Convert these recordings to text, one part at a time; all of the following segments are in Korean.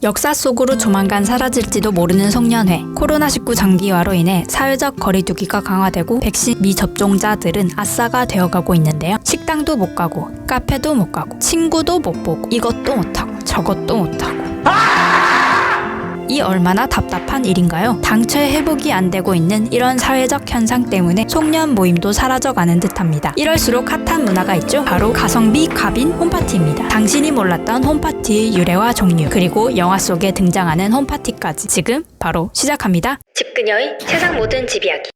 역사 속으로 조만간 사라질지도 모르는 송년회. 코로나19 장기화로 인해 사회적 거리두기가 강화되고 백신 미접종자들은 아싸가 되어가고 있는데요. 식당도 못 가고 카페도 못 가고 친구도 못 보고 이것도 못하고 저것도 못하고 이 얼마나 답답한 일인가요? 당최 회복이 안 되고 있는 이런 사회적 현상 때문에 송년 모임도 사라져가는 듯합니다. 이럴수록 핫한 문화가 있죠. 바로 가성비 갑인 홈파티입니다. 당신이 몰랐던 홈파티의 유래와 종류, 그리고 영화 속에 등장하는 홈파티까지 지금 바로 시작합니다. 집그녀의 세상 모든 집 이야기.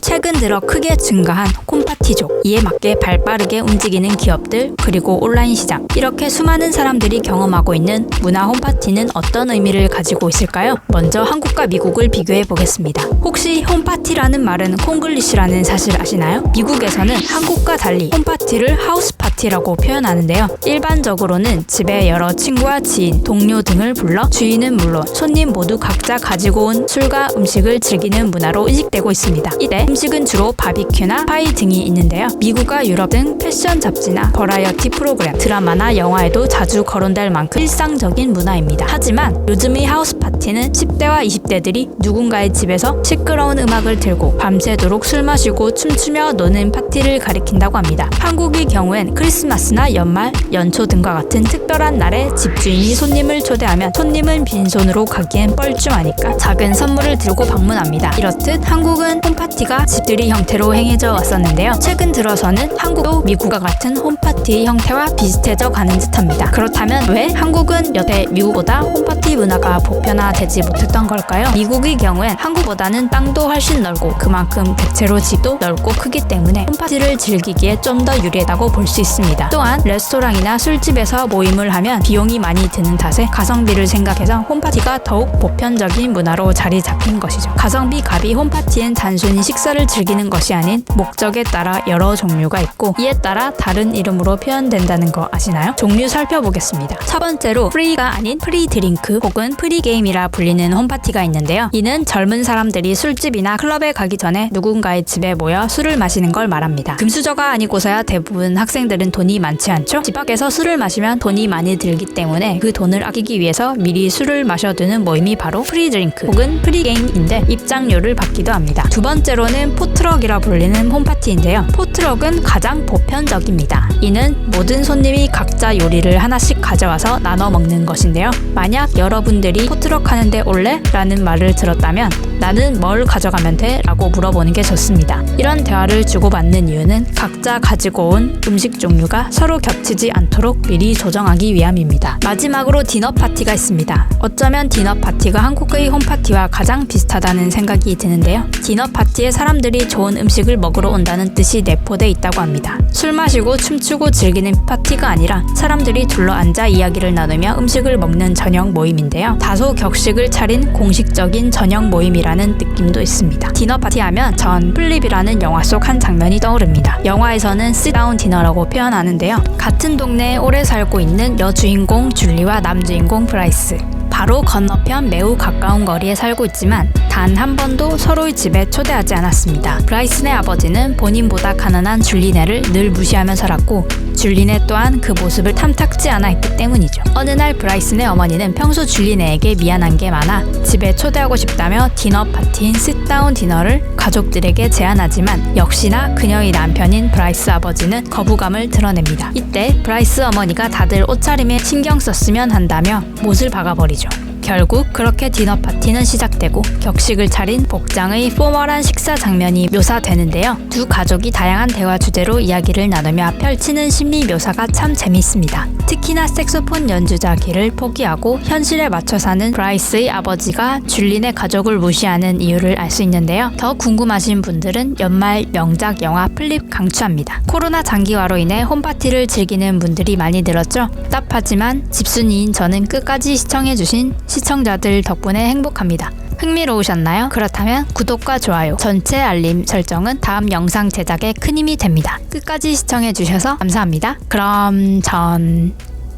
최근 들어 크게 증가한 홈파티족, 이에 맞게 발빠르게 움직이는 기업들, 그리고 온라인 시장, 이렇게 수많은 사람들이 경험하고 있는 문화 홈파티는 어떤 의미를 가지고 있을까요? 먼저 한국과 미국을 비교해 보겠습니다. 혹시 홈파티라는 말은 콩글리시라는 사실 아시나요? 미국에서는 한국과 달리 홈파티를 하우스파티라고 표현하는데요. 일반적으로는 집에 여러 친구와 지인, 동료 등을 불러 주인은 물론 손님 모두 각자 가지고 온 술과 음식을 즐기는 문화로 인식되고 있습니다. 이때 음식은 주로 바비큐나 파이 등이 있는데요. 미국과 유럽 등 패션 잡지나 버라이어티 프로그램, 드라마나 영화에도 자주 거론될 만큼 일상적인 문화입니다. 하지만 요즘의 하우스 파티는 10대와 20대들이 누군가의 집에서 시끄러운 음악을 틀고 밤새도록 술 마시고 춤추며 노는 파티를 가리킨다고 합니다. 한국의 경우엔 크리스마스나 연말, 연초 등과 같은 특별한 날에 집주인이 손님을 초대하면 손님은 빈손으로 가기엔 뻘쭘하니까 작은 선물을 들고 방문합니다. 이렇듯 한국은 홈파티가 집들이 형태로 행해져 왔었는데요. 최근 들어서는 한국도 미국과 같은 홈파티의 형태와 비슷해져 가는 듯합니다. 그렇다면 왜 한국은 여태 미국보다 홈파티 문화가 보편화되지 못했던 걸까요? 미국의 경우엔 한국보다는 땅도 훨씬 넓고 그만큼 대체로 집도 넓고 크기 때문에 홈파티를 즐기기에 좀 더 유리하다고 볼 수 있습니다. 또한 레스토랑이나 술집에서 모임을 하면 비용이 많이 드는 탓에 가성비를 생각해서 홈파티가 더욱 보편적인 문화로 자리 잡힌 것이죠. 가성비 갑이 홈파티엔 단순히 식사를 즐기는 것이 아닌 목적에 따라 여러 종류가 있고 이에 따라 다른 이름으로 표현된다는 거 아시나요? 종류 살펴보겠습니다. 첫 번째로 프리가 아닌 프리 드링크 혹은 프리 게임이라 불리는 홈파티가 있는데요. 이는 젊은 사람들이 술집이나 클럽에 가기 전에 누군가의 집에 모여 술을 마시는 걸 말합니다. 금수저가 아니고서야 대부분 학생들은 돈이 많지 않죠? 집 밖에서 술을 마시면 돈이 많이 들기 때문에 그 돈을 아끼기 위해서 미리 술을 마셔두는 모임이 바로 프리 드링크 혹은 프리 게임인데 입장료를 받기도 합니다. 두 번째로는 포트럭이라 불리는 홈파티인데요. 포트럭은 가장 보편적입니다. 이는 모든 손님이 각자 요리를 하나씩 가져와서 나눠 먹는 것인데요. 만약 여러분들이 포트럭 하는데 올래? 라는 말을 들었다면 나는 뭘 가져가면 돼? 라고 물어보는 게 좋습니다. 이런 대화를 주고받는 이유는 각자 가지고 온 음식 종류가 서로 겹치지 않도록 미리 조정하기 위함입니다. 마지막으로 디너 파티가 있습니다. 어쩌면 디너 파티가 한국의 홈파티와 가장 비슷하다는 생각이 드는데요. 디너 파티에 사람들이 좋은 음식을 먹으러 온다는 뜻이 내포돼 있다고 합니다. 술 마시고 춤추고 즐기는 파티가 아니라 사람들이 둘러앉아 이야기를 나누며 음식을 먹는 저녁 모임인데요. 다소 격식을 차린 공식적인 저녁 모임이라는 느낌도 있습니다. 디너 파티 하면 전 플립이라는 영화 속 한 장면이 떠오릅니다. 영화에서는 sit-down 디너라고 표현하는데요. 같은 동네에 오래 살고 있는 여주인공 줄리와 남주인공 브라이스, 바로 건너편 매우 가까운 거리에 살고 있지만 단 한 번도 서로의 집에 초대하지 않았습니다. 브라이슨의 아버지는 본인보다 가난한 줄리네를 늘 무시하며 살았고 줄리네 또한 그 모습을 탐탁지 않아 했기 때문이죠. 어느 날 브라이슨의 어머니는 평소 줄리네에게 미안한 게 많아 집에 초대하고 싶다며 디너 파티인 sit-down 디너를 가족들에게 제안하지만 역시나 그녀의 남편인 브라이스 아버지는 거부감을 드러냅니다. 이때 브라이스 어머니가 다들 옷차림에 신경 썼으면 한다며 못을 박아버리죠. 결국 그렇게 디너 파티는 시작되고 격식을 차린 복장의 포멀한 식사 장면이 묘사되는데요. 두 가족이 다양한 대화 주제로 이야기를 나누며 펼치는 심리 묘사가 참 재미있습니다. 특히나 색소폰 연주자 길을 포기하고 현실에 맞춰 사는 브라이스의 아버지가 줄리네 가족을 무시하는 이유를 알 수 있는데요. 더 궁금하신 분들은 연말 명작 영화 플립 강추합니다. 코로나 장기화로 인해 홈파티를 즐기는 분들이 많이 늘었죠. 답답하지만 집순이인 저는 끝까지 시청해주신 시청자들 덕분에 행복합니다. 흥미로우셨나요? 그렇다면 구독과 좋아요, 전체 알림 설정은 다음 영상 제작에 큰 힘이 됩니다. 끝까지 시청해주셔서 감사합니다. 그럼 전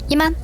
이만!